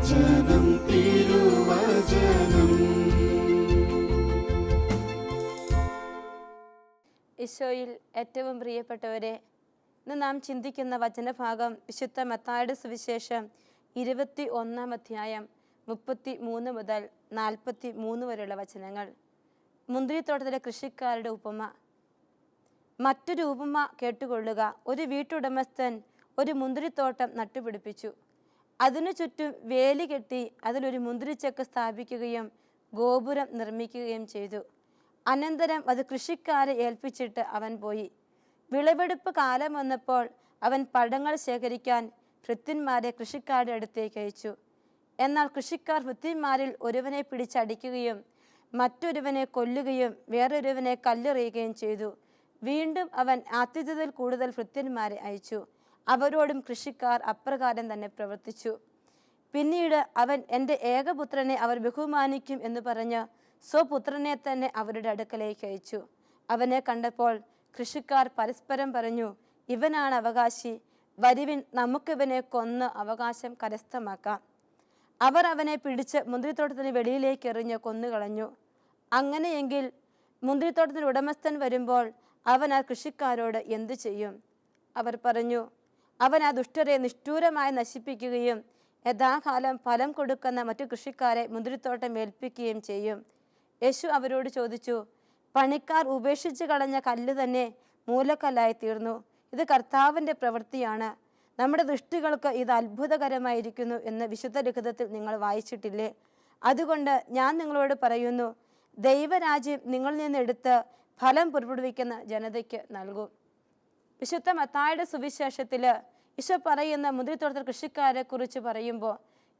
തിരുവചനം തിരുവചനം. ഈശോയിൽ ഏറ്റവും പ്രിയപ്പെട്ടവരെ, ഇന്ന് നാം ചിന്തിക്കുന്ന വചനഭാഗം വിശുദ്ധ മത്തായിയുടെ സുവിശേഷം 21-ാം അധ്യായം 33 മുതൽ 43 വരെയുള്ള വചനങ്ങൾ. മുന്തിരിത്തോട്ടത്തിലെ കൃഷിക്കാരുടെ ഉപമ. മറ്റൊരു ഉപമ കേട്ടുകൊള്ളുക. ഒരു വീട്ടുടമസ്ഥൻ ഒരു മുന്തിരിത്തോട്ടം നട്ടുപിടിപ്പിച്ചു. അതിനു ചുറ്റും വേലി കെട്ടി അതിലൊരു മുന്തിരിച്ചക്ക് സ്ഥാപിക്കുകയും ഗോപുരം നിർമ്മിക്കുകയും ചെയ്തു. അനന്തരം അത് കൃഷിക്കാരെ ഏൽപ്പിച്ചിട്ട് അവൻ പോയി. വിളവെടുപ്പ് കാലം വന്നപ്പോൾ അവൻ പഴങ്ങൾ ശേഖരിക്കാൻ ഭൃത്യന്മാരെ കൃഷിക്കാരുടെ അടുത്തേക്ക് അയച്ചു. എന്നാൽ കൃഷിക്കാർ ഭൃത്യന്മാരിൽ ഒരുവനെ പിടിച്ചടിക്കുകയും മറ്റൊരുവനെ കൊല്ലുകയും വേറൊരുവനെ കല്ലെറിയുകയും ചെയ്തു. വീണ്ടും അവൻ ആദ്യത്തിൽ കൂടുതൽ ഭൃത്യന്മാരെ അയച്ചു. അവരോടും കൃഷിക്കാർ അപ്രകാരം തന്നെ പ്രവർത്തിച്ചു. പിന്നീട് അവൻ എൻ്റെ ഏകപുത്രനെ അവർ ബഹുമാനിക്കും എന്ന് പറഞ്ഞ് സ്വപുത്രനെ തന്നെ അവരുടെ അടുക്കലേക്ക് അയച്ചു. അവനെ കണ്ടപ്പോൾ കൃഷിക്കാർ പരസ്പരം പറഞ്ഞു, ഇവനാണ് അവകാശി, വരുവിൻ, നമുക്കിവനെ കൊന്ന് അവകാശം കരസ്ഥമാക്കാം. അവർ അവനെ പിടിച്ച് മുന്തിരിത്തോട്ടത്തിന് വെളിയിലേക്ക് എറിഞ്ഞ് കൊന്നുകളഞ്ഞു. അങ്ങനെയെങ്കിൽ മുന്തിരിത്തോട്ടത്തിന് ഉടമസ്ഥൻ വരുമ്പോൾ അവൻ ആ കൃഷിക്കാരോട് എന്തു ചെയ്യും? അവർ പറഞ്ഞു, അവൻ ആ ദുഷ്ടരെ നിഷ്ഠൂരമായി നശിപ്പിക്കുകയും യഥാകാലം ഫലം കൊടുക്കുന്ന മറ്റു കൃഷിക്കാരെ മുന്തിരിത്തോട്ടം ഏൽപ്പിക്കുകയും ചെയ്യും. യേശു അവരോട് ചോദിച്ചു, പണിക്കാർ ഉപേക്ഷിച്ച് കളഞ്ഞ കല്ല് തന്നെ മൂലക്കല്ലായി തീർന്നു. ഇത് കർത്താവിൻ്റെ പ്രവൃത്തിയാണ്. നമ്മുടെ ദൃഷ്ടികൾക്ക് ഇത് അത്ഭുതകരമായിരിക്കുന്നു എന്ന് വിശുദ്ധ ലിഖിതത്തിൽ നിങ്ങൾ വായിച്ചിട്ടില്ലേ? അതുകൊണ്ട് ഞാൻ നിങ്ങളോട് പറയുന്നു, ദൈവരാജ്യം നിങ്ങളിൽ നിന്നെടുത്ത് ഫലം പുറപ്പെടുവിക്കുന്ന ജനതയ്ക്ക് നൽകും. വിശുദ്ധ മത്തായിയുടെ സുവിശേഷത്തിൽ ഈശോ പറയുന്ന മുന്തിരിത്തോട്ടത്തിൽ കൃഷിക്കാരെ കുറിച്ച് പറയുമ്പോൾ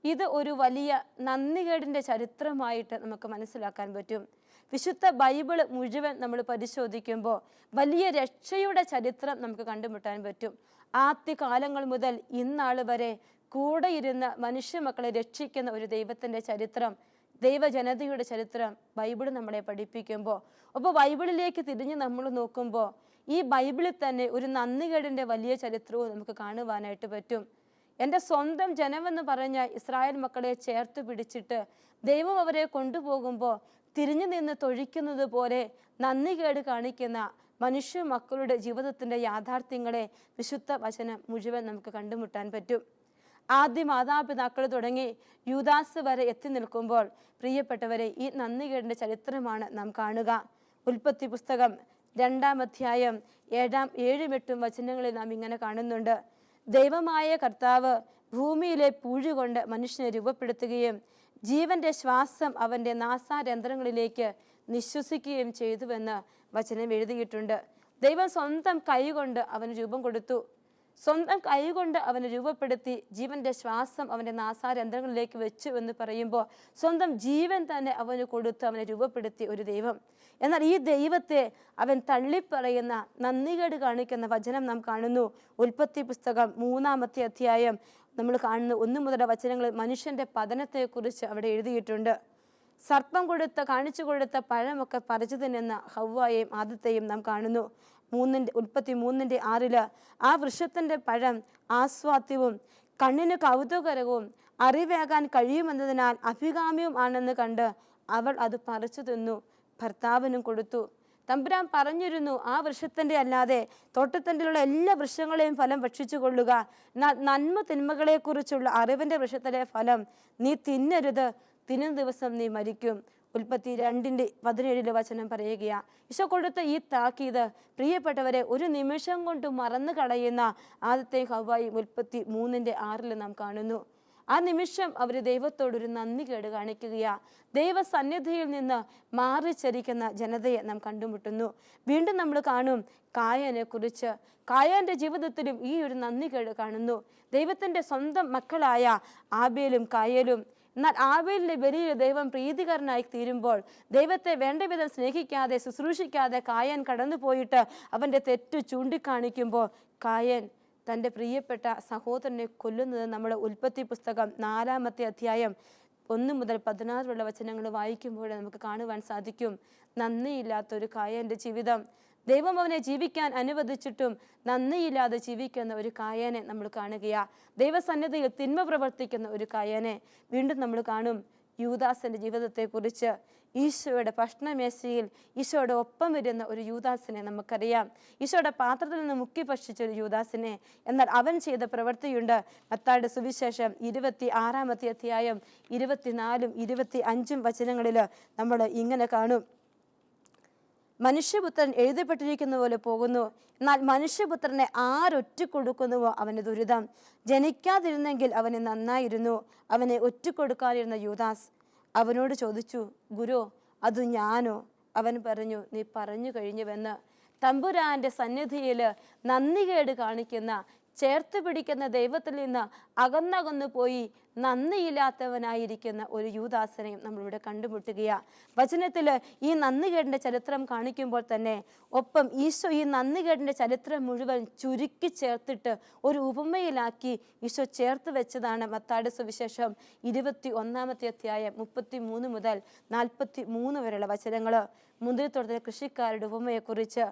ഇത് ഒരു വലിയ നന്ദികേടിൻ്റെ ചരിത്രമായിട്ട് നമുക്ക് മനസ്സിലാക്കാൻ പറ്റും. വിശുദ്ധ ബൈബിള് മുഴുവൻ നമ്മൾ പരിശോധിക്കുമ്പോൾ വലിയ രക്ഷയുടെ ചരിത്രം നമുക്ക് കണ്ടുമുട്ടാൻ പറ്റും. ആദ്യകാലങ്ങൾ മുതൽ ഇന്നാൾ വരെ കൂടെ ഇരുന്ന് മനുഷ്യ മക്കളെ രക്ഷിക്കുന്ന ഒരു ദൈവത്തിൻ്റെ ചരിത്രം, ദൈവജനതയുടെ ചരിത്രം ബൈബിൾ നമ്മളെ പഠിപ്പിക്കുമ്പോൾ, അപ്പോൾ ബൈബിളിലേക്ക് തിരിഞ്ഞ് നമ്മൾ നോക്കുമ്പോൾ ഈ ബൈബിളിൽ തന്നെ ഒരു നന്ദികേടിൻ്റെ വലിയ ചരിത്രവും നമുക്ക് കാണുവാനായിട്ട് പറ്റും. എൻ്റെ സ്വന്തം ജനമെന്ന് പറഞ്ഞ ഇസ്രായേൽ മക്കളെ ചേർത്ത് പിടിച്ചിട്ട് ദൈവം അവരെ കൊണ്ടുപോകുമ്പോൾ തിരിഞ്ഞു നിന്ന് തൊഴിക്കുന്നത് പോലെ നന്ദികേട് കാണിക്കുന്ന മനുഷ്യ മക്കളുടെ ജീവിതത്തിൻ്റെ യാഥാർത്ഥ്യങ്ങളെ വിശുദ്ധ വചനം മുഴുവൻ നമുക്ക് കണ്ടുമുട്ടാൻ പറ്റും. ആദ്യ മാതാപിതാക്കൾ തുടങ്ങി യൂദാസ് വരെ എത്തി നിൽക്കുമ്പോൾ പ്രിയപ്പെട്ടവരെ, ഈ നന്ദികേടിൻ്റെ ചരിത്രമാണ് നാം കാണുക. ഉൽപ്പത്തി പുസ്തകം 2-ാം അധ്യായം 7-ാം 7-ഉം 8-ഉം വചനങ്ങളിൽ നാം ഇങ്ങനെ കാണുന്നുണ്ട്. ദൈവമായ കർത്താവ് ഭൂമിയിലെ പൂഴി കൊണ്ട് മനുഷ്യനെ രൂപപ്പെടുത്തുകയും ജീവന്റെ ശ്വാസം അവൻ്റെ നാസാരന്ധ്രങ്ങളിലേക്ക് നിശ്വസിക്കുകയും ചെയ്തുവെന്ന് വചനം എഴുതിയിട്ടുണ്ട്. ദൈവം സ്വന്തം കൈകൊണ്ട് അവന് രൂപം കൊടുത്തു. സ്വന്തം കൈകൊണ്ട് അവനെ രൂപപ്പെടുത്തി ജീവന്റെ ശ്വാസം അവൻ്റെ നാസാരന്ധ്രങ്ങളിലേക്ക് വെച്ചു എന്ന് പറയുമ്പോൾ സ്വന്തം ജീവൻ തന്നെ അവന് കൊടുത്ത് അവനെ രൂപപ്പെടുത്തിയ ഒരു ദൈവം. എന്നാൽ ഈ ദൈവത്തെ അവൻ തള്ളിപ്പറയുന്ന നന്ദികേട് കാണിക്കുന്ന വചനം നാം കാണുന്നു. ഉൽപ്പത്തി പുസ്തകം 3-ാമത്തെ അധ്യായം നമ്മൾ കാണുന്നു. 1 മുതൽ വചനങ്ങളിൽ മനുഷ്യൻ്റെ പതനത്തെക്കുറിച്ച് അവിടെ എഴുതിയിട്ടുണ്ട്. സർപ്പം കാണിച്ചു കൊടുത്ത പഴമൊക്കെ പറിച്ചു തിന്നുന്ന ഹവ്വായെയും ആദത്തെയും നാം കാണുന്നു. ഉൽപ്പത്തി 3:6 ആ വൃക്ഷത്തിൻ്റെ പഴം ആസ്വാദ്യവും കണ്ണിന് കൗതുകരവും അറിവേകാൻ കഴിയുമെന്നതിനാൽ അഭികാമ്യവും ആണെന്ന് കണ്ട് അവൾ അത് പറിച്ചു തിന്നു, ഭർത്താവിനും കൊടുത്തു. തമ്പുരാൻ പറഞ്ഞിരുന്നു, ആ വൃക്ഷത്തിൻ്റെ അല്ലാതെ തോട്ടത്തിൻ്റെയുള്ള എല്ലാ വൃക്ഷങ്ങളെയും ഫലം ഭക്ഷിച്ചു കൊള്ളുക, എന്നാൽ നന്മ തിന്മകളെക്കുറിച്ചുള്ള അറിവിൻ്റെ വൃക്ഷത്തിലെ ഫലം നീ തിന്നരുത്, തിന്നുന്ന ദിവസം നീ മരിക്കും. ഉൽപ്പത്തി 2:17 വചനം പറയുകയാ. ഈശോ കൊടുത്ത ഈ താക്കീത് പ്രിയപ്പെട്ടവരെ ഒരു നിമിഷം കൊണ്ട് മറന്നു കളയുന്ന ആദ്യത്തെ ഹവ്വായും ഉൽപ്പത്തി 3:6 നാം കാണുന്നു. ആ നിമിഷം അവർ ദൈവത്തോടൊരു നന്ദികേട് കാണിക്കുകയാ. ദൈവസന്നിധിയിൽ നിന്ന് മാറിച്ചരിക്കുന്ന ജനതയെ നാം കണ്ടുമുട്ടുന്നു. വീണ്ടും നമ്മൾ കാണും കായനെ കുറിച്ച്. കായൻ്റെ ജീവിതത്തിലും ഈ ഒരു നന്ദികേട് കാണുന്നു. ദൈവത്തിൻ്റെ സ്വന്തം മക്കളായ ആബേലും കായലും. എന്നാൽ ആബേലിൻ്റെ ബലിയിൽ ദൈവം പ്രീതികരനായി തീരുമ്പോൾ ദൈവത്തെ വേണ്ട വിധം സ്നേഹിക്കാതെ ശുശ്രൂഷിക്കാതെ കായൻ കടന്നു പോയിട്ട് അവൻ്റെ തെറ്റ് ചൂണ്ടിക്കാണിക്കുമ്പോൾ കായൻ തൻ്റെ പ്രിയപ്പെട്ട സഹോദരനെ കൊല്ലുന്നത് നമ്മുടെ ഉൽപ്പത്തി പുസ്തകം 4-ാമത്തെ അധ്യായം 1 മുതൽ 16 വചനങ്ങൾ വായിക്കുമ്പോൾ നമുക്ക് കാണുവാൻ സാധിക്കും. നന്ദിയില്ലാത്തൊരു കായൻ്റെ ജീവിതം, ദൈവം അവനെ ജീവിക്കാൻ അനുവദിച്ചിട്ടും നന്ദിയില്ലാതെ ജീവിക്കുന്ന ഒരു കായനെ നമ്മൾ കാണുകയാ. ദൈവസന്നിധിയിൽ തിന്മ പ്രവർത്തിക്കുന്ന ഒരു കായനെ വീണ്ടും നമ്മൾ കാണും. യൂദാസിന്റെ ജീവിതത്തെക്കുറിച്ച് ഈശോയുടെ ഭക്ഷണമേശയിൽ ഈശോയുടെ ഒപ്പം വരുന്ന ഒരു യൂദാസിനെ നമുക്കറിയാം. ഈശോയുടെ പാത്രത്തിൽ നിന്ന് മുക്കി ഭക്ഷിച്ച ഒരു യൂദാസിനെ. എന്നാൽ അവൻ ചെയ്ത പ്രവൃത്തിയുണ്ട്. മത്തായിയുടെ സുവിശേഷം 26-ാമത്തെ അധ്യായം 24-ഉം 25-ഉം വചനങ്ങളിൽ നമ്മൾ ഇങ്ങനെ കാണും. മനുഷ്യപുത്രൻ എഴുതപ്പെട്ടിരിക്കുന്ന പോലെ പോകുന്നു, എന്നാൽ മനുഷ്യപുത്രനെ ആരൊറ്റിക്കൊടുക്കുന്നുവോ അവന് ദുരിതം. ജനിക്കാതിരുന്നെങ്കിൽ അവന് നന്നായിരുന്നു. അവനെ ഒറ്റിക്കൊടുക്കാതിരുന്ന യൂദാസ് അവനോട് ചോദിച്ചു, ഗുരു, അത് ഞാനോ? അവൻ പറഞ്ഞു, നീ പറഞ്ഞു കഴിഞ്ഞുവെന്ന്. തമ്പുരാന്റെ സന്നിധിയിൽ നന്ദികേട് കാണിക്കുന്ന, ചേർത്ത് പിടിക്കുന്ന ദൈവത്തിൽ നിന്ന് അകന്നകന്നു പോയി നന്ദിയില്ലാത്തവനായിരിക്കുന്ന ഒരു യൂദാസിനെയും നമ്മളിവിടെ കണ്ടുമുട്ടുകയാണ്. വചനത്തിൽ ഈ നന്ദികേടിൻ്റെ ചരിത്രം കാണിക്കുമ്പോൾ തന്നെ ഒപ്പം ഈശോ ഈ നന്ദികേടിൻ്റെ ചരിത്രം മുഴുവൻ ചുരുക്കി ചേർത്തിട്ട് ഒരു ഉപമയിലാക്കി ഈശോ ചേർത്ത് വെച്ചതാണ് മത്തായിയുടെ സുവിശേഷം 21-ാമത്തെ അധ്യായം 33 മുതൽ 43 വരെയുള്ള വചനങ്ങൾ. മുന്തിരിത്തോട്ടത്തിലെ കൃഷിക്കാരുടെ ഉപമയെക്കുറിച്ച്.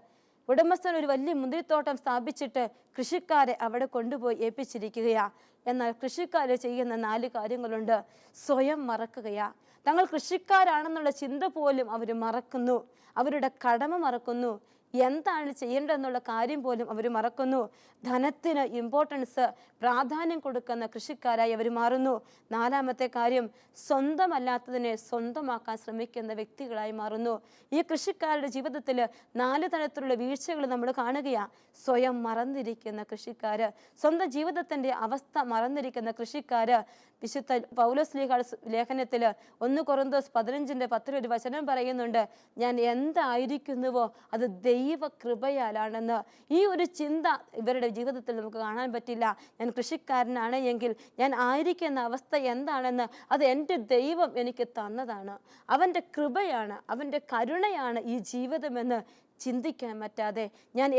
ഉടമസ്ഥൻ ഒരു വലിയ മുന്തിരിത്തോട്ടം സ്ഥാപിച്ചിട്ട് കൃഷിക്കാരെ അവിടെ കൊണ്ടുപോയി ഏൽപ്പിച്ചിരിക്കുകയാ. എന്നാൽ കൃഷിക്കാർ ചെയ്യുന്ന 4 കാര്യങ്ങളുണ്ട്. സ്വയം മറക്കുകയാ. തങ്ങൾ കൃഷിക്കാരാണെന്നുള്ള ചിന്ത പോലും അവർ മറക്കുന്നു. അവരുടെ കടമ മറക്കുന്നു. എന്താണ് ചെയ്യേണ്ടതെന്നുള്ള കാര്യം പോലും അവർ മറക്കുന്നു. ധനത്തിന് ഇമ്പോർട്ടൻസ്, പ്രാധാന്യം കൊടുക്കുന്ന കൃഷിക്കാരായി അവർ മാറുന്നു. 4-ാമത്തെ കാര്യം, സ്വന്തമല്ലാത്തതിനെ സ്വന്തമാക്കാൻ ശ്രമിക്കുന്ന വ്യക്തികളായി മാറുന്നു. ഈ കൃഷിക്കാരുടെ ജീവിതത്തിൽ 4 തരത്തിലുള്ള വീഴ്ചകൾ നമ്മൾ കാണുകയാണ്. സ്വയം മറന്നിരിക്കുന്ന കൃഷിക്കാര്, സ്വന്തം ജീവിതത്തിൻ്റെ അവസ്ഥ മറന്നിരിക്കുന്ന കൃഷിക്കാര്. വിശുദ്ധ പൗലോസ്ലീഹയുടെ ലേഖനത്തിൽ 1 കൊറിന്തോസ് 15:10 ഒരു വചനം പറയുന്നുണ്ട്, ഞാൻ എന്തായിരിക്കുന്നുവോ അത് ദൈവകൃപയാലാണെന്ന്. ഈ ഒരു ചിന്ത ഇവരുടെ ജീവിതത്തിൽ നമുക്ക് കാണാൻ പറ്റില്ല. ഞാൻ കൃഷിക്കാരനാണ് എങ്കിൽ ഞാൻ ആയിരിക്കുന്ന അവസ്ഥ എന്താണെന്ന് അത് എൻ്റെ ദൈവം എനിക്ക് തന്നതാണ്, അവൻ്റെ കൃപയാണ്, അവൻ്റെ കരുണയാണ് ഈ ജീവിതമെന്ന് ചിന്തിക്കാൻ പറ്റാതെ, ഞാൻ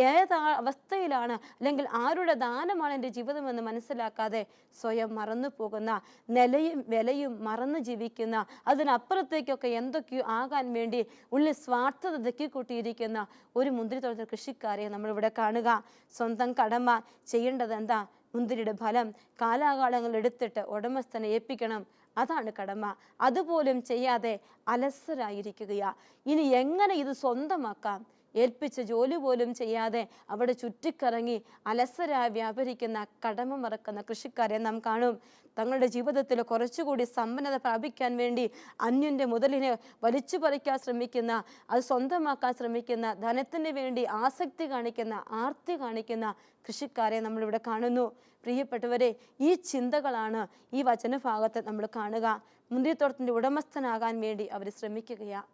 അവസ്ഥയിലാണ് അല്ലെങ്കിൽ ആരുടെ ദാനമാണ് എൻ്റെ ജീവിതമെന്ന് മനസ്സിലാക്കാതെ സ്വയം മറന്നു പോകുന്ന, നിലയും വിലയും മറന്നു ജീവിക്കുന്ന, അതിനപ്പുറത്തേക്കൊക്കെ എന്തൊക്കെയോ ആകാൻ വേണ്ടി ഉള്ളിൽ സ്വാർത്ഥത ദക്കിക്കൂട്ടിയിരിക്കുന്ന ഒരു മുന്തിരിത്തോട്ടത്തിൽ കൃഷിക്കാരെ നമ്മളിവിടെ കാണുക. സ്വന്തം കടമ ചെയ്യേണ്ടത് എന്താ? മുന്തിരിയുടെ ഫലം കാലാകാലങ്ങൾ എടുത്തിട്ട് ഉടമസ്ഥനെ ഏൽപ്പിക്കണം. അതാണ് കടമ. അതുപോലും ചെയ്യാതെ അലസരായിരിക്കുകയാ. ഇനി എങ്ങനെ ഇത് സ്വന്തമാക്കാം? ഏൽപ്പിച്ച ജോലി പോലും ചെയ്യാതെ അവിടെ ചുറ്റിക്കറങ്ങി അലസരായി വ്യാപരിക്കുന്ന, കടമ മറക്കുന്ന കൃഷിക്കാരെ നാം കാണും. തങ്ങളുടെ ജീവിതത്തിൽ കുറച്ചുകൂടി സമ്പന്നത പ്രാപിക്കാൻ വേണ്ടി അന്യൻ്റെ മുതലിനെ വലിച്ചു പറിക്കാൻ ശ്രമിക്കുന്ന, അത് സ്വന്തമാക്കാൻ ശ്രമിക്കുന്ന, ധനത്തിന് വേണ്ടി ആസക്തി കാണിക്കുന്ന, ആർത്തി കാണിക്കുന്ന കൃഷിക്കാരെ നമ്മളിവിടെ കാണുന്നു. പ്രിയപ്പെട്ടവരെ, ഈ ചിന്തകളാണ് ഈ വചനഭാഗത്ത് നമ്മൾ കാണുക. മുന്തിരിത്തോട്ടത്തിൻ്റെ ഉടമസ്ഥനാകാൻ വേണ്ടി അവർ ശ്രമിക്കുകയാണ്.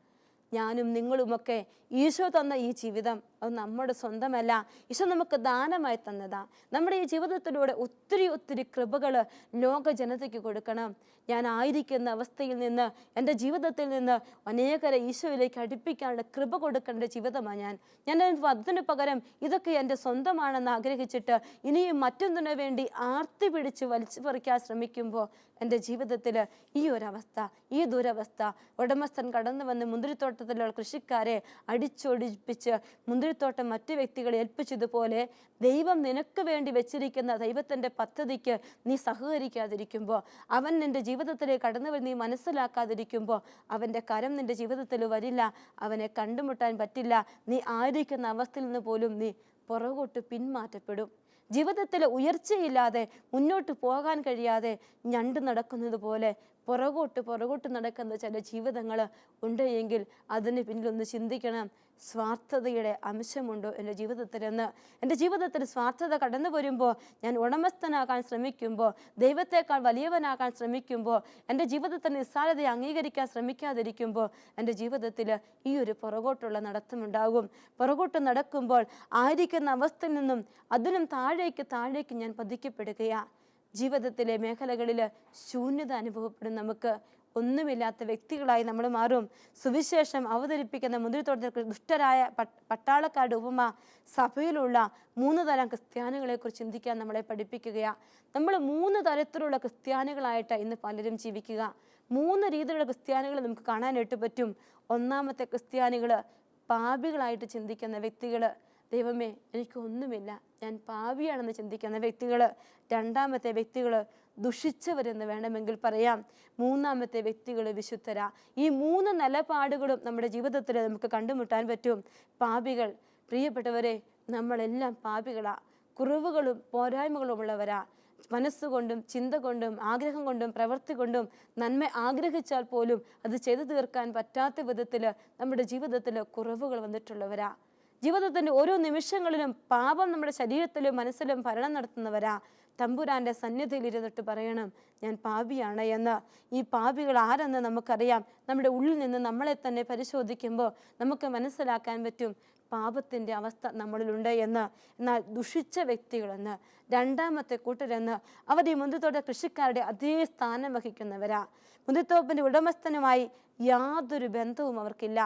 ഞാനും നിങ്ങളുമൊക്കെ ഈശോ തന്ന ഈ ജീവിതം അത് നമ്മുടെ സ്വന്തമല്ല, ഈശോ നമുക്ക് ദാനമായി തന്നതാ. നമ്മുടെ ഈ ജീവിതത്തിലൂടെ ഒത്തിരി കൃപകൾ ലോക ജനതയ്ക്ക് കൊടുക്കണം. ഞാൻ ആയിരിക്കുന്ന അവസ്ഥയിൽ നിന്ന്, എൻ്റെ ജീവിതത്തിൽ നിന്ന് അനേകരെ ഈശോയിലേക്ക് അടുപ്പിക്കാനുള്ള കൃപ കൊടുക്കേണ്ട ജീവിതമാണ് ഞാൻ അതിന് പകരം ഇതൊക്കെ എൻ്റെ സ്വന്തമാണെന്ന് ആഗ്രഹിച്ചിട്ട് ഇനിയും മറ്റൊന്നിനു വേണ്ടി ആർത്തി പിടിച്ച് വലിച്ചു പറിക്കാൻ ശ്രമിക്കുമ്പോൾ എൻ്റെ ജീവിതത്തിൽ ഈ ഒരവസ്ഥ, ഈ ദുരവസ്ഥ, ഉടമസ്ഥൻ കടന്നു വന്ന് മുന്തിരിത്തോട്ടത്തിലുള്ള കൃഷിക്കാരെ അടിച്ചൊടിപ്പിച്ച് മുന്തിരിത്തോട്ടം മറ്റു വ്യക്തികളെ ഏൽപ്പിച്ചതുപോലെ ദൈവം നിനക്ക് വേണ്ടി വെച്ചിരിക്കുന്ന ദൈവത്തിൻ്റെ പദ്ധതിക്ക് നീ സഹകരിക്കാതിരിക്കുമ്പോൾ, അവൻ നിൻ്റെ ജീവിതത്തിലേക്ക് കടന്നു വന്ന് നീ മനസ്സിലാക്കാതിരിക്കുമ്പോൾ അവൻ്റെ കരം നിൻ്റെ ജീവിതത്തിൽ വരില്ല, അവനെ കണ്ടുമുട്ടാൻ പറ്റില്ല. നീ ആയിരിക്കുന്ന അവസ്ഥയിൽ നിന്ന് പോലും നീ പുറകോട്ട് പിന്മാറ്റപ്പെടും. ജീവിതത്തിൽ ഉയർച്ചയില്ലാതെ മുന്നോട്ട് പോകാൻ കഴിയാതെ ഞണ്ട് നടക്കുന്നത് പോലെ പുറകോട്ട് നടക്കുന്ന ചില ജീവിതങ്ങൾ ഉണ്ട് എങ്കിൽ അതിന് പിന്നിലൊന്ന് ചിന്തിക്കണം. സ്വാർത്ഥതയുടെ അംശമുണ്ടോ എൻ്റെ ജീവിതത്തിലെന്ന്? എൻ്റെ ജീവിതത്തിൽ സ്വാർത്ഥത കടന്നു വരുമ്പോൾ, ഞാൻ ഉടമസ്ഥനാകാൻ ശ്രമിക്കുമ്പോൾ, ദൈവത്തെക്കാൾ വലിയവനാകാൻ ശ്രമിക്കുമ്പോൾ, എൻ്റെ ജീവിതത്തിൽ നിസ്സാരതയെ അംഗീകരിക്കാൻ ശ്രമിക്കാതിരിക്കുമ്പോൾ എൻ്റെ ജീവിതത്തിൽ ഈ ഒരു പുറകോട്ടുള്ള നടത്തമുണ്ടാകും. പുറകോട്ട് നടക്കുമ്പോൾ ആയിരിക്കുന്ന അവസ്ഥയിൽ നിന്നും അതിനും താഴേക്ക് ഞാൻ പതിക്കപ്പെടുകയാണ്. ജീവിതത്തിലെ മേഖലകളിൽ ശൂന്യത അനുഭവപ്പെടും. നമുക്ക് ഒന്നുമില്ലാത്ത വ്യക്തികളായി നമ്മൾ മാറും. സുവിശേഷം അവതരിപ്പിക്കുന്ന മുന്തിരിത്തോട്ടത്തിൽ ദുഷ്ടരായ പട്ടാളക്കാരുടെ ഉപമ സഭയിലുള്ള 3 തരം ക്രിസ്ത്യാനികളെക്കുറിച്ച് ചിന്തിക്കാൻ നമ്മളെ പഠിപ്പിക്കുകയാണ്. നമ്മൾ 3 തരത്തിലുള്ള ക്രിസ്ത്യാനികളായിട്ട് ഇന്ന് പലരും ജീവിക്കുക. 3 രീതിയിലുള്ള ക്രിസ്ത്യാനികൾ നമുക്ക് കാണാനായിട്ട് പറ്റും. ഒന്നാമത്തെ ക്രിസ്ത്യാനികൾ പാപികളായിട്ട് ചിന്തിക്കുന്ന വ്യക്തികൾ, ദൈവമേ എനിക്കൊന്നുമില്ല, ഞാൻ പാപിയാണെന്ന് ചിന്തിക്കുന്ന വ്യക്തികൾ. രണ്ടാമത്തെ വ്യക്തികൾ ദുഷിച്ചവരെന്ന് വേണമെങ്കിൽ പറയാം. മൂന്നാമത്തെ വ്യക്തികൾ വിശുദ്ധരാ. ഈ 3 നിലപാടുകളും നമ്മുടെ ജീവിതത്തിൽ നമുക്ക് കണ്ടുമുട്ടാൻ പറ്റും. പാപികൾ, പ്രിയപ്പെട്ടവരെ, നമ്മളെല്ലാം പാപികളാ. കുറവുകളും പോരായ്മകളും ഉള്ളവരാ. മനസ്സുകൊണ്ടും ചിന്ത കൊണ്ടും ആഗ്രഹം കൊണ്ടും പ്രവൃത്തി കൊണ്ടും നന്മ ആഗ്രഹിച്ചാൽ പോലും അത് ചെയ്തു തീർക്കാൻ പറ്റാത്ത വിധത്തിൽ നമ്മുടെ ജീവിതത്തിൽ കുറവുകൾ വന്നിട്ടുള്ളവരാ. ജീവിതത്തിൻ്റെ ഓരോ നിമിഷങ്ങളിലും പാപം നമ്മുടെ ശരീരത്തിലും മനസ്സിലും ഭരണം നടത്തുന്നവരാ. തമ്പുരാൻ്റെ സന്നിധിയിൽ ഇരുന്നിട്ട് പറയണം, ഞാൻ പാപിയാണ് എന്ന്. ഈ പാപികൾ ആരെന്ന് നമുക്കറിയാം. നമ്മുടെ ഉള്ളിൽ നിന്ന് നമ്മളെ തന്നെ പരിശോധിക്കുമ്പോൾ നമുക്ക് മനസ്സിലാക്കാൻ പറ്റും പാപത്തിൻ്റെ അവസ്ഥ നമ്മളിലുണ്ട് എന്ന്. എന്നാൽ ദുഷിച്ച വ്യക്തികളെന്ന്, രണ്ടാമത്തെ കൂട്ടരെന്ന്, അവർ ഈ മുന്തിരിത്തോട്ട കൃഷിക്കാരുടെ അതേ സ്ഥാനം വഹിക്കുന്നവരാ. മുന്തിരിത്തോപ്പിൻ്റെ ഉടമസ്ഥനുമായി യാതൊരു ബന്ധവും അവർക്കില്ല.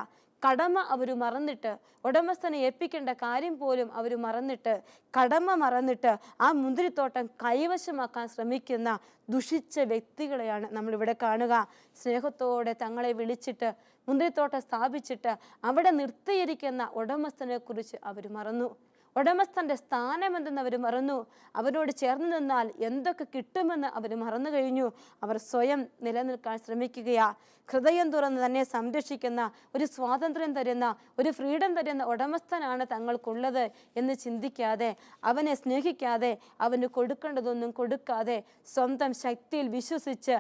കടമ അവർ മറന്നിട്ട്, ഉടമസ്ഥനെ ഏൽപ്പിക്കേണ്ട കാര്യം പോലും അവർ മറന്നിട്ട്, കടമ മറന്നിട്ട് ആ മുന്തിരിത്തോട്ടം കൈവശമാക്കാൻ ശ്രമിക്കുന്ന ദുഷിച്ച വ്യക്തികളെയാണ് നമ്മളിവിടെ കാണുക. സ്നേഹത്തോടെ തങ്ങളെ വിളിച്ചിട്ട് മുന്തിരിത്തോട്ടം സ്ഥാപിച്ചിട്ട് അവിടെ നിർത്തിയിരിക്കുന്ന ഉടമസ്ഥനെ കുറിച്ച് അവർ മറന്നു. ഉടമസ്ഥൻ്റെ സ്ഥാനമെന്തെന്ന് അവർ മറന്നു. അവരോട് ചേർന്ന് നിന്നാൽ എന്തൊക്കെ കിട്ടുമെന്ന് അവർ മറന്നു കഴിഞ്ഞു. അവർ സ്വയം നിലനിൽക്കാൻ ശ്രമിക്കുകയാ. ഹൃദയം തുറന്ന് തന്നെ സംരക്ഷിക്കുന്ന, ഒരു സ്വാതന്ത്ര്യം തരുന്ന, ഒരു ഫ്രീഡം തരുന്ന ഉടമസ്ഥനാണ് തങ്ങൾക്കുള്ളത് എന്ന് ചിന്തിക്കാതെ, അവനെ സ്നേഹിക്കാതെ, അവന് കൊടുക്കേണ്ടതൊന്നും കൊടുക്കാതെ, സ്വന്തം ശക്തിയിൽ വിശ്വസിച്ച്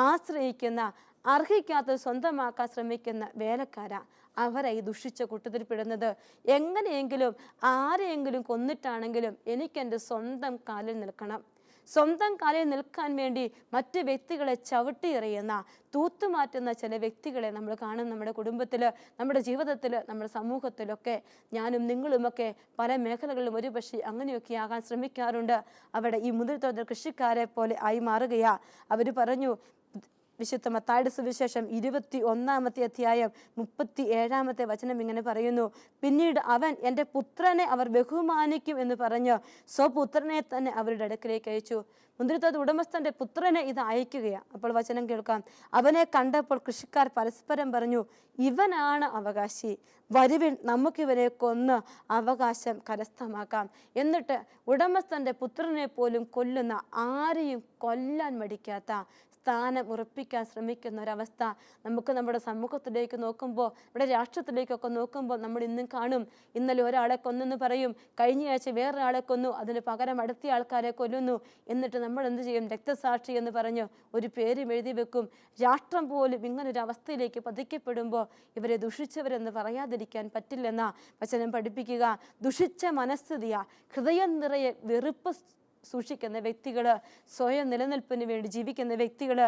ആശ്രയിക്കുന്ന, അർഹിക്കാത്തത് സ്വന്തമാക്കാൻ ശ്രമിക്കുന്ന വേലക്കാരാ. അവരായി ദുഷിച്ച കൂട്ടത്തിൽപ്പെടുന്നത്. എങ്ങനെയെങ്കിലും ആരെയെങ്കിലും കൊന്നിട്ടാണെങ്കിലും എനിക്കെൻ്റെ സ്വന്തം കാലിൽ നിൽക്കണം. സ്വന്തം കാലിൽ നിൽക്കാൻ വേണ്ടി മറ്റ് വ്യക്തികളെ ചവിട്ടിയെറിയുന്ന, തൂത്തുമാറ്റുന്ന ചില വ്യക്തികളെ നമ്മൾ കാണും നമ്മുടെ കുടുംബത്തിൽ, നമ്മുടെ ജീവിതത്തിൽ, നമ്മുടെ സമൂഹത്തിലൊക്കെ. ഞാനും നിങ്ങളുമൊക്കെ പല മേഖലകളിലും ഒരുപക്ഷെ അങ്ങനെയൊക്കെ ആകാൻ ശ്രമിക്കാറുണ്ട്. അവിടെ ഈ മുന്തിരിത്തോട്ട കൃഷിക്കാരെ പോലെ ആയി മാറുകയാ. അവർ പറഞ്ഞു, വിശുദ്ധ മത്തായിയുടെ സുവിശേഷം 21-ാമത്തെ അധ്യായം 37-ാമത്തെ വചനം ഇങ്ങനെ പറയുന്നു, പിന്നീട് അവൻ എൻ്റെ പുത്രനെ അവർ ബഹുമാനിക്കും എന്ന് പറഞ്ഞ് സ്വപുത്രനെ തന്നെ അവരുടെ അടുക്കലേക്ക് അയച്ചു. മുന്തിരിത്തോട്ട ഉടമസ്ഥൻ്റെ പുത്രനെ ഇത് അയക്കുകയാണ്. അപ്പോൾ വചനം കേൾക്കാം. അവനെ കണ്ടപ്പോൾ കൃഷിക്കാർ പരസ്പരം പറഞ്ഞു, ഇവനാണ് അവകാശി, വരുവിൻ നമുക്കിവനെ കൊന്ന് അവകാശം കരസ്ഥമാക്കാം. എന്നിട്ട് ഉടമസ്ഥൻ്റെ പുത്രനെ പോലും കൊല്ലുന്ന, ആരെയും കൊല്ലാൻ മടിക്കാത്ത സ്ഥാനം ഉറപ്പിക്കാൻ ശ്രമിക്കുന്ന ഒരവസ്ഥ നമുക്ക് നമ്മുടെ സമൂഹത്തിലേക്ക് നോക്കുമ്പോൾ, നമ്മുടെ രാഷ്ട്രത്തിലേക്കൊക്കെ നോക്കുമ്പോൾ നമ്മൾ ഇന്നും കാണും. ഇന്നലെ ഒരാളെ കൊന്നെന്ന് പറയും, കഴിഞ്ഞയാഴ്ച വേറൊരാളെ കൊന്നു, അതിന് പകരം അടുത്ത ആൾക്കാരെ കൊല്ലുന്നു. എന്നിട്ട് നമ്മൾ എന്ത് ചെയ്യും? രക്തസാക്ഷി എന്ന് പറഞ്ഞ് ഒരു പേരും എഴുതി വെക്കും. രാഷ്ട്രം പോലും ഇങ്ങനൊരു അവസ്ഥയിലേക്ക് പതിക്കപ്പെടുമ്പോൾ ഇവരെ ദുഷിച്ചവരെന്ന് പറയാതിരിക്കാൻ പറ്റില്ലെന്ന വചനം പഠിപ്പിക്കുക. ദുഷിച്ച മനസ്ഥിതിയാ, ഹൃദയം നിറയെ വെറുപ്പ് സൂക്ഷിക്കുന്ന വ്യക്തികൾ, സ്വയം നിലനിൽപ്പിന് വേണ്ടി ജീവിക്കുന്ന വ്യക്തികൾ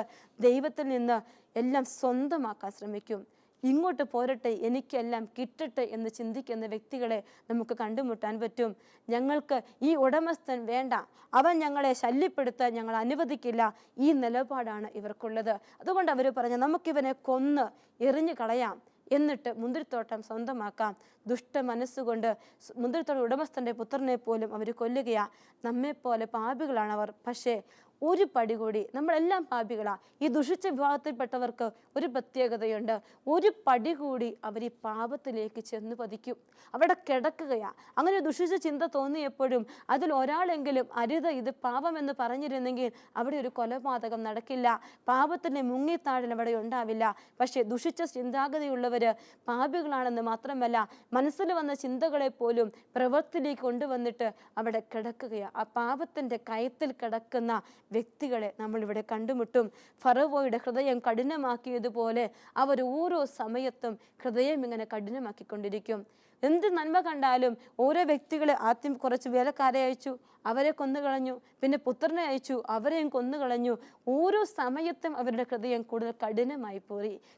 ദൈവത്തിൽ നിന്ന് എല്ലാം സ്വന്തമാക്കാൻ ശ്രമിക്കും. ഇങ്ങോട്ട് പോരട്ടെ, എനിക്കെല്ലാം കിട്ടട്ടെ എന്ന് ചിന്തിക്കുന്ന വ്യക്തികളെ നമുക്ക് കണ്ടുമുട്ടാൻ പറ്റും. ഞങ്ങൾക്ക് ഈ ഉടമസ്ഥൻ വേണ്ട, അവൻ ഞങ്ങളെ ശല്യപ്പെടുത്താൻ ഞങ്ങൾ അനുവദിക്കില്ല, ഈ നിലപാടാണ് ഇവർക്കുള്ളത്. അതുകൊണ്ട് അവർ പറഞ്ഞു, നമുക്കിവനെ കൊന്ന് എറിഞ്ഞു കളയാം, എന്നിട്ട് മുന്തിരിത്തോട്ടം സ്വന്തമാക്കാം. ദുഷ്ട മനസ്സുകൊണ്ട് മുന്തിരിത്തോട്ട ഉടമസ്ഥൻ്റെ പുത്രനെ പോലും അവർ കൊല്ലുകയാ. നമ്മെപ്പോലെ പാപികളാണ് അവർ. പക്ഷേ ഒരു പടി കൂടി, നമ്മളെല്ലാം പാപികളാ. ഈ ദുഷിച്ച വിഭാഗത്തിൽപ്പെട്ടവർക്ക് ഒരു പ്രത്യേകതയുണ്ട്. ഒരു പടി കൂടി അവർ ഈ പാപത്തിലേക്ക് ചെന്ന് പതിക്കും, അവിടെ കിടക്കുകയാ. അങ്ങനെ ദുഷിച്ച ചിന്ത തോന്നിയപ്പോഴും അതിൽ ഒരാളെങ്കിലും അരുത്, ഇത് പാപമെന്ന് പറഞ്ഞിരുന്നെങ്കിൽ അവിടെ ഒരു കൊലപാതകം നടക്കില്ല, പാപത്തിൻ്റെ മുങ്ങിത്താഴൽ അവിടെ ഉണ്ടാവില്ല. പക്ഷേ ദുഷിച്ച ചിന്താഗതിയുള്ളവർ പാപികളാണെന്ന് മാത്രമല്ല, മനസ്സിൽ വന്ന ചിന്തകളെ പോലും പ്രവൃത്തിയിലേക്ക് കൊണ്ടുവന്നിട്ട് അവിടെ കിടക്കുകയാണ്. ആ പാപത്തിൻ്റെ കയത്തിൽ കിടക്കുന്ന വ്യക്തികളെ നമ്മൾ ഇവിടെ കണ്ടുമുട്ടും. ഫറവോയുടെ ഹൃദയം കഠിനമാക്കിയതുപോലെ അവർ ഓരോ സമയത്തും ഹൃദയം ഇങ്ങനെ കഠിനമാക്കിക്കൊണ്ടിരിക്കും. എന്ത് നന്മ കണ്ടാലും ഓരോ വ്യക്തികളെ, ആദ്യം കുറച്ച് വേലക്കാരെ അയച്ചു, അവരെ കൊന്നുകളഞ്ഞു, പിന്നെ പുത്രനെ അയച്ചു, അവരെയും കൊന്നുകളഞ്ഞു. ഓരോ സമയത്തും അവരുടെ ഹൃദയം കൂടുതൽ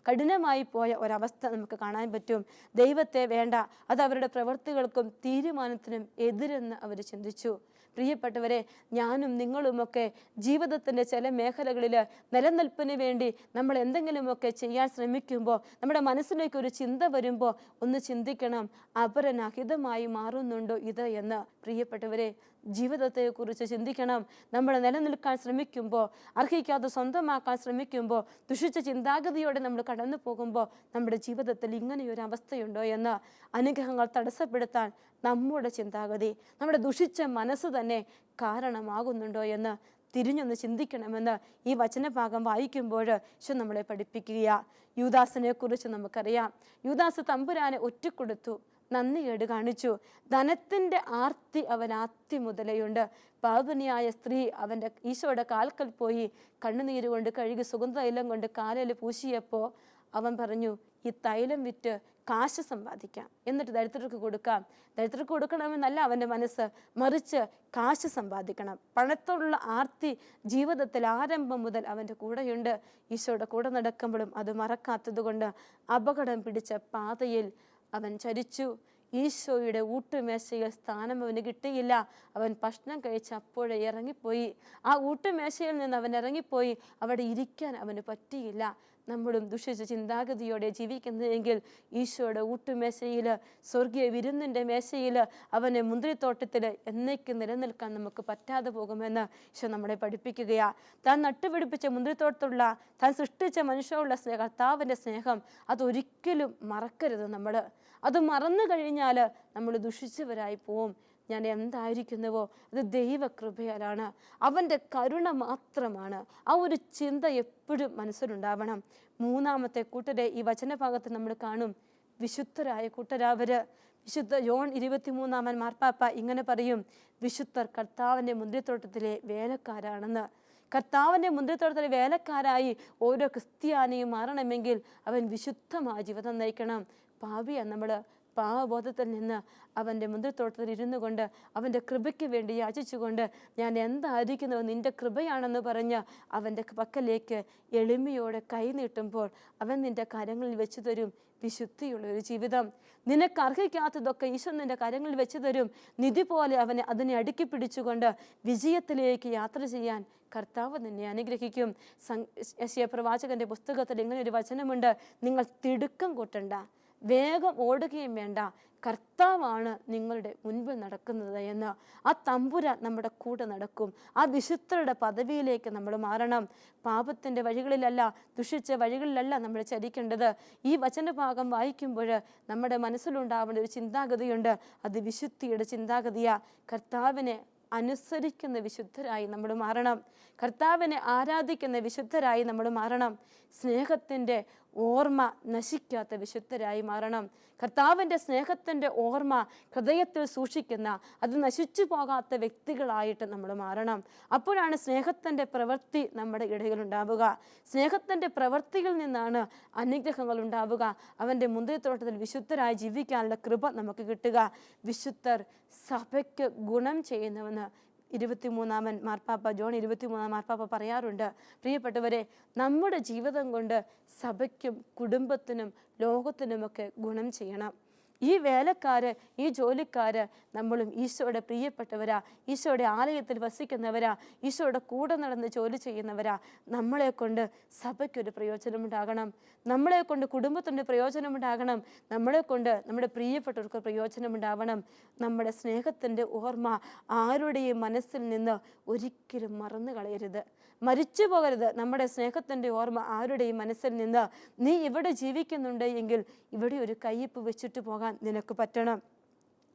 കഠിനമായി പോയ ഒരവസ്ഥ നമുക്ക് കാണാൻ പറ്റും. ദൈവത്തെ വേണ്ട, അത് അവരുടെ പ്രവൃത്തികൾക്കും തീരുമാനത്തിനും എതിരെന്ന് അവർ ചിന്തിച്ചു. പ്രിയപ്പെട്ടവരെ, ഞാനും നിങ്ങളുമൊക്കെ ജീവിതത്തിൻ്റെ ചില മേഖലകളിൽ നിലനിൽപ്പിന് വേണ്ടി നമ്മൾ എന്തെങ്കിലുമൊക്കെ ചെയ്യാൻ ശ്രമിക്കുമ്പോൾ, നമ്മുടെ മനസ്സിലേക്ക് ഒരു ചിന്ത വരുമ്പോൾ ഒന്ന് ചിന്തിക്കണം, അപരനഹിതമായി മാറുന്നുണ്ടോ ഇത് എന്ന്. പ്രിയപ്പെട്ടവരെ, ജീവിതത്തെക്കുറിച്ച് ചിന്തിക്കണം. നമ്മൾ നിലനിൽക്കാൻ ശ്രമിക്കുമ്പോൾ, അർഹിക്കാതെ സ്വന്തമാക്കാൻ ശ്രമിക്കുമ്പോൾ, ദുഷിച്ച ചിന്താഗതിയോടെ നമ്മൾ കടന്നു പോകുമ്പോൾ നമ്മുടെ ജീവിതത്തിൽ ഇങ്ങനെയൊരു അവസ്ഥയുണ്ടോ എന്ന് അനുഗ്രഹങ്ങൾ തടസ്സപ്പെടുത്താൻ നമ്മുടെ ചിന്താഗതി, നമ്മുടെ ദുഷിച്ച മനസ്സ് തന്നെ കാരണമാകുന്നുണ്ടോ എന്ന് തിരിഞ്ഞൊന്ന് ചിന്തിക്കണമെന്ന് ഈ വചനഭാഗം വായിക്കുമ്പോൾ ഈശോ നമ്മളെ പഠിപ്പിക്കുക. യൂദാസിനെ കുറിച്ച് നമുക്കറിയാം. യൂദാസ് തമ്പുരാനെ ഒറ്റിക്കൊടുത്തു, നന്ദികേട് കാണിച്ചു. ധനത്തിൻ്റെ ആർത്തി അവൻ ആദ്യം മുതലേയുണ്ട്. പാപിനിയായ സ്ത്രീ അവൻ്റെ ഈശോയുടെ കാൽക്കൽ പോയി കണ്ണുനീര് കൊണ്ട് കഴുകി സുഗന്ധതൈലം കൊണ്ട് കാലിൽ പൂശിയപ്പോൾ അവൻ പറഞ്ഞു, ഈ തൈലം വിറ്റ് കാശ് സമ്പാദിക്കാം, എന്നിട്ട് ദരിദ്രർക്ക് കൊടുക്കാം. ദരിദ്രർക്ക് കൊടുക്കണമെന്നല്ല അവൻ്റെ മനസ്സ്, മറിച്ച് കാശ് സമ്പാദിക്കണം. പണത്തോടുള്ള ആർത്തി ജീവിതത്തിൽ ആരംഭം മുതൽ അവൻ്റെ കൂടെയുണ്ട്. ഈശോയുടെ കൂടെ നടക്കുമ്പോഴും അത് മറക്കാത്തത് കൊണ്ട് അപകടം പിടിച്ച പാതയിൽ അവൻ ചരിച്ചു. ഈശോയുടെ ഊട്ടുമേശയിൽ സ്ഥാനം അവന് കിട്ടിയില്ല. അവൻ ഭക്ഷണം കഴിച്ച് അപ്പോഴേ ഇറങ്ങിപ്പോയി. ആ ഊട്ടുമേശയിൽ നിന്ന് അവൻ ഇറങ്ങിപ്പോയി. അവിടെ ഇരിക്കാൻ അവന് പറ്റിയില്ല. നമ്മളും ദുഷിച്ച ചിന്താഗതിയോടെ ജീവിക്കുന്നതെങ്കിൽ ഈശോയുടെ ഊട്ടുമേശയിൽ, സ്വർഗീയ വിരുന്നിൻ്റെ മേശയിൽ, അവൻ്റെ മുന്തിരിത്തോട്ടത്തിൽ എന്നേക്കും നിലനിൽക്കാൻ നമുക്ക് പറ്റാതെ പോകുമെന്ന് ഈശോ നമ്മളെ പഠിപ്പിക്കുകയാണ്. താൻ നട്ടുപിടിപ്പിച്ച മുന്തിരിത്തോട്ടത്തുള്ള, താൻ സൃഷ്ടിച്ച മനുഷ്യരുള്ള കർത്താവിൻ്റെ സ്നേഹം അതൊരിക്കലും മറക്കരുത്. അത് മറന്നു കഴിഞ്ഞാൽ നമ്മൾ ദുഷിച്ചവരായി പോവും. ഞാൻ എന്തായിരിക്കുന്നുവോ അത് ദൈവകൃപയാലാണ്, അവൻ്റെ കരുണ മാത്രമാണ്. ആ ഒരു ചിന്ത എപ്പോഴും മനസ്സിലുണ്ടാവണം. മൂന്നാമത്തെ കൂട്ടരെ ഈ വചനഭാഗത്ത് നമ്മൾ കാണും. വിശുദ്ധരായ കൂട്ടരാവര്. വിശുദ്ധ ജോൺ 23 മാർപ്പാപ്പ ഇങ്ങനെ പറയും, വിശുദ്ധർ കർത്താവിൻ്റെ മുന്തിരിത്തോട്ടത്തിലെ വേലക്കാരാണെന്ന്. കർത്താവിൻ്റെ മുന്തിരിത്തോട്ടത്തിലെ വേലക്കാരായി ഓരോ ക്രിസ്ത്യാനിയും മാറണമെങ്കിൽ അവൻ വിശുദ്ധമായ ജീവിതം നയിക്കണം. പാപിയാണ് നമ്മൾ. പാവബോധത്തിൽ നിന്ന് അവൻ്റെ മുന്തിരിത്തോട്ടത്തിൽ ഇരുന്നു കൊണ്ട് അവൻ്റെ കൃപയ്ക്ക് വേണ്ടി യാചിച്ചുകൊണ്ട് ഞാൻ എന്തായിരിക്കുന്നു നിൻ്റെ കൃപയാണെന്ന് പറഞ്ഞ് അവൻ്റെ പക്കലേക്ക് എളിമയോടെ കൈ നീട്ടുമ്പോൾ അവൻ നിൻ്റെ കരങ്ങളിൽ വെച്ച് തരും വിശുദ്ധിയുള്ളൊരു ജീവിതം. നിനക്ക് അർഹിക്കാത്തതൊക്കെ ഈശോ നിൻ്റെ കരങ്ങളിൽ വെച്ച് തരും. നിധി പോലെ അതിനെ അടുക്കി പിടിച്ചുകൊണ്ട് വിജയത്തിലേക്ക് യാത്ര ചെയ്യാൻ കർത്താവ് നിന്നെ അനുഗ്രഹിക്കും. യെശയ്യാ പ്രവാചകന്റെ പുസ്തകത്തിൽ ഇങ്ങനെ ഒരു വചനമുണ്ട്, നിങ്ങൾ തിടുക്കം കൂട്ടണ്ട, വേഗം ഓടുകയും വേണ്ട, കർത്താവാണ് നിങ്ങളുടെ മുൻപിൽ നടക്കുന്നത് എന്ന്. ആ തമ്പുരാൻ നമ്മുടെ കൂടെ നടക്കും. ആ വിശുദ്ധരുടെ പദവിയിലേക്ക് നമ്മൾ മാറണം. പാപത്തിൻ്റെ വഴികളിലല്ല, ദുഷിച്ച വഴികളിലല്ല നമ്മൾ ചരിക്കേണ്ടത്. ഈ വചനഭാഗം വായിക്കുമ്പോൾ നമ്മുടെ മനസ്സിലുണ്ടാവേണ്ട ഒരു ചിന്താഗതിയുണ്ട്. അത് വിശുദ്ധിയുടെ ചിന്താഗതിയാ. കർത്താവിനെ അനുസരിക്കുന്ന വിശുദ്ധരായി നമ്മൾ മാറണം. കർത്താവിനെ ആരാധിക്കുന്ന വിശുദ്ധരായി നമ്മൾ മാറണം. സ്നേഹത്തിൻ്റെ ഓർമ്മ നശിക്കാത്ത വിശുദ്ധരായി മാറണം. കർത്താവിൻ്റെ സ്നേഹത്തിൻ്റെ ഓർമ്മ ഹൃദയത്തിൽ സൂക്ഷിക്കുന്ന, അത് നശിച്ചു പോകാത്ത വ്യക്തികളായിട്ട് നമ്മൾ മാറണം. അപ്പോഴാണ് സ്നേഹത്തിൻ്റെ പ്രവൃത്തി നമ്മുടെ ഇടയിൽ ഉണ്ടാവുക. സ്നേഹത്തിൻ്റെ പ്രവൃത്തിയിൽ നിന്നാണ് അനുഗ്രഹങ്ങൾ ഉണ്ടാവുക. അവൻ്റെ മുന്തിരിത്തോട്ടത്തിൽ വിശുദ്ധരായി ജീവിക്കാനുള്ള കൃപ നമുക്ക് കിട്ടുക. വിശുദ്ധർ സഭയ്ക്ക് ഗുണം ചെയ്യുന്നവെന്ന് 23 മാർപ്പാപ്പ ജോൺ 23 മാർപ്പാപ്പ പറയാറുണ്ട്. പ്രിയപ്പെട്ടവരെ, നമ്മുടെ ജീവിതം കൊണ്ട് സഭയ്ക്കും കുടുംബത്തിനും ലോകത്തിനുമൊക്കെ ഗുണം ചെയ്യണം. ഈ വേലക്കാര്, ഈ ജോലിക്കാര് നമ്മളും ഈശോയുടെ പ്രിയപ്പെട്ടവരാ, ഈശോയുടെ ആലയത്തിൽ വസിക്കുന്നവരാ, ഈശോയുടെ കൂടെ നടന്ന് ജോലി ചെയ്യുന്നവരാ. നമ്മളെ കൊണ്ട് സഭയ്ക്കൊരു പ്രയോജനമുണ്ടാകണം, നമ്മളെ കൊണ്ട് കുടുംബത്തിൻ്റെ പ്രയോജനമുണ്ടാകണം, നമ്മളെ കൊണ്ട് നമ്മുടെ പ്രിയപ്പെട്ടവർക്ക് പ്രയോജനമുണ്ടാവണം. നമ്മുടെ സ്നേഹത്തിൻ്റെ ഓർമ്മ ആരുടെയും മനസ്സിൽ നിന്ന് ഒരിക്കലും മറന്നു കളയരുത്, മരിച്ചു പോകരുത്. നമ്മുടെ സ്നേഹത്തിൻ്റെ ഓർമ്മ ആരുടെയും മനസ്സിൽ നിന്ന്. നീ ഇവിടെ ജീവിക്കുന്നുണ്ട് എങ്കിൽ ഇവിടെ ഒരു കയ്യൊപ്പ് വെച്ചിട്ട് പോകാൻ നിനക്ക് പറ്റണം.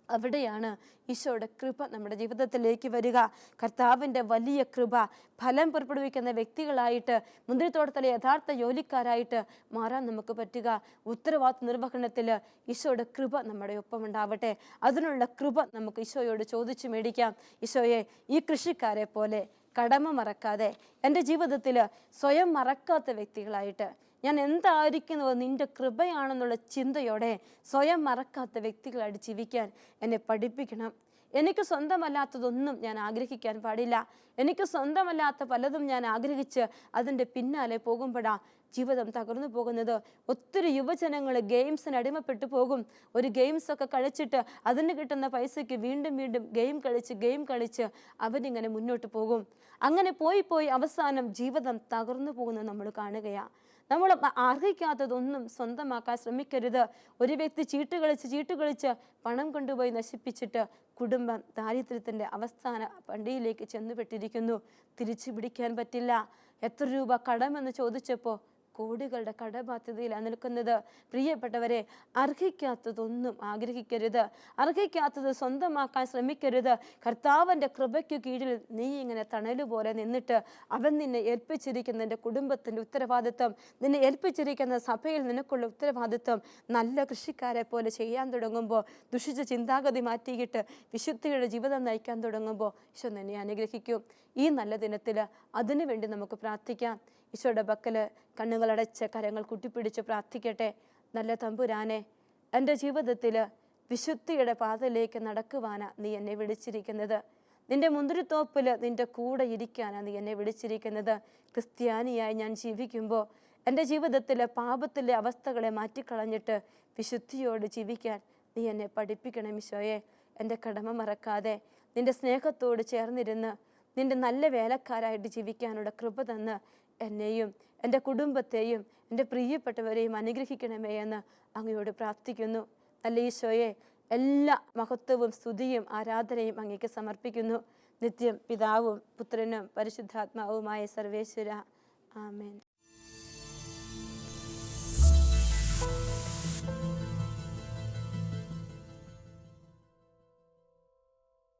അവിടെയാണ് ഈശോയുടെ കൃപ നമ്മുടെ ജീവിതത്തിലേക്ക് വരിക. കർത്താവിൻ്റെ വലിയ കൃപ ഫലം പുറപ്പെടുവിക്കുന്ന വ്യക്തികളായിട്ട്, മുന്തിരിത്തോട്ടത്തിലെ യഥാർത്ഥ ജോലിക്കാരായിട്ട് മാറാൻ നമുക്ക് പറ്റുക. ഉത്തരവാദിത്വ നിർവഹണത്തിൽ ഈശോയുടെ കൃപ നമ്മുടെ ഒപ്പം ഉണ്ടാവട്ടെ. അതിനുള്ള കൃപ നമുക്ക് ഈശോയോട് ചോദിച്ചു മേടിക്കാം. ഈശോയെ, ഈ കൃഷിക്കാരെ പോലെ കടമ മറക്കാതെ, എൻ്റെ ജീവിതത്തിൽ സ്വയം മറക്കാത്ത വ്യക്തികളായിട്ട്, ഞാൻ എന്തായിരിക്കുന്നത് നിൻ്റെ കൃപയാണെന്നുള്ള ചിന്തയോടെ സ്വയം മറക്കാത്ത വ്യക്തികളായിട്ട് ജീവിക്കാൻ എന്നെ പഠിപ്പിക്കണം. എനിക്ക് സ്വന്തമല്ലാത്തതൊന്നും ഞാൻ ആഗ്രഹിക്കാൻ പാടില്ല. എനിക്ക് സ്വന്തമല്ലാത്ത പലതും ഞാൻ ആഗ്രഹിച്ച് അതിൻ്റെ പിന്നാലെ പോകുമ്പോഴാണ് ജീവിതം തകർന്നു പോകുന്നത്. ഒത്തിരി യുവജനങ്ങൾ ഗെയിംസിന് അടിമപ്പെട്ടു പോകും. ഒരു ഗെയിംസൊക്കെ കളിച്ചിട്ട് അതിന് കിട്ടുന്ന പൈസയ്ക്ക് വീണ്ടും വീണ്ടും ഗെയിം കളിച്ച് അവരിങ്ങനെ മുന്നോട്ട് പോകും. അങ്ങനെ പോയി അവസാനം ജീവിതം തകർന്നു പോകുന്നത് നമ്മൾ കാണുകയാണ്. നമ്മൾ അർഹിക്കാത്തതൊന്നും സ്വന്തമാക്കാൻ ശ്രമിക്കരുത്. ഒരു വ്യക്തി ചീട്ട് കളിച്ച് പണം കൊണ്ടുപോയി നശിപ്പിച്ചിട്ട് കുടുംബം ദാരിദ്ര്യത്തിൻ്റെ അവസാന പണ്ടിയിലേക്ക് ചെന്നുപെട്ടിരിക്കുന്നു. തിരിച്ചു പിടിക്കാൻ പറ്റില്ല. എത്ര രൂപ കടമെന്ന് ചോദിച്ചപ്പോൾ കോടികളുടെ കടബാധ്യതയിലാണ് നിൽക്കുന്നത്. പ്രിയപ്പെട്ടവരെ, അർഹിക്കാത്തതൊന്നും ആഗ്രഹിക്കരുത്. അർഹിക്കാത്തത് സ്വന്തമാക്കാൻ ശ്രമിക്കരുത്. കർത്താവിൻ്റെ കൃപയ്ക്ക് കീഴിൽ നീ ഇങ്ങനെ തണലുപോലെ നിന്നിട്ട് അവൻ നിന്നെ ഏൽപ്പിച്ചിരിക്കുന്ന നിൻ്റെ കുടുംബത്തിൻ്റെ ഉത്തരവാദിത്വം, നിന്നെ ഏൽപ്പിച്ചിരിക്കുന്ന സഭയിൽ നിനക്കുള്ള ഉത്തരവാദിത്വം നല്ല കൃഷിക്കാരെ പോലെ ചെയ്യാൻ തുടങ്ങുമ്പോൾ, ദുഷിച്ച ചിന്താഗതി മാറ്റിയിട്ട് വിശുദ്ധിയുടെ ജീവിതം നയിക്കാൻ തുടങ്ങുമ്പോൾ ഈശോ നിന്നെ അനുഗ്രഹിക്കും. ഈ നല്ല ദിനത്തിൽ അതിനുവേണ്ടി നമുക്ക് പ്രാർത്ഥിക്കാം. ഈശോയുടെ പക്കൽ കണ്ണുകളടച്ച് കരങ്ങൾ കുട്ടിപ്പിടിച്ച് പ്രാർത്ഥിക്കട്ടെ. നല്ല തമ്പുരാനെ, എൻ്റെ ജീവിതത്തിൽ വിശുദ്ധിയുടെ പാതയിലേക്ക് നടക്കുവാനാണ് നീ എന്നെ വിളിച്ചിരിക്കുന്നത്. നിൻ്റെ മുന്തിരിത്തോപ്പിൽ നിൻ്റെ കൂടെ ഇരിക്കാനാണ് നീ എന്നെ വിളിച്ചിരിക്കുന്നത്. ക്രിസ്ത്യാനിയായി ഞാൻ ജീവിക്കുമ്പോൾ എൻ്റെ ജീവിതത്തിലെ പാപത്തിലെ അവസ്ഥകളെ മാറ്റിക്കളഞ്ഞിട്ട് വിശുദ്ധിയോട് ജീവിക്കാൻ നീ എന്നെ പഠിപ്പിക്കണം ഈശോയെ. എൻ്റെ കടമ മറക്കാതെ നിൻ്റെ സ്നേഹത്തോട് ചേർന്നിരുന്ന് നിൻ്റെ നല്ല വേലക്കാരായിട്ട് ജീവിക്കാനുള്ള കൃപ തന്ന് എന്നെയും എൻ്റെ കുടുംബത്തെയും എൻ്റെ പ്രിയപ്പെട്ടവരെയും അനുഗ്രഹിക്കണമേ എന്ന് അങ്ങയോട് പ്രാർത്ഥിക്കുന്നു. നല്ല ഈശോയെ, എല്ലാ മഹത്വവും സ്തുതിയും ആരാധനയും അങ്ങേക്ക് സമർപ്പിക്കുന്നു. നിത്യം പിതാവും പുത്രനും പരിശുദ്ധാത്മാവുമായ സർവേശ്വര. ആമേൻ.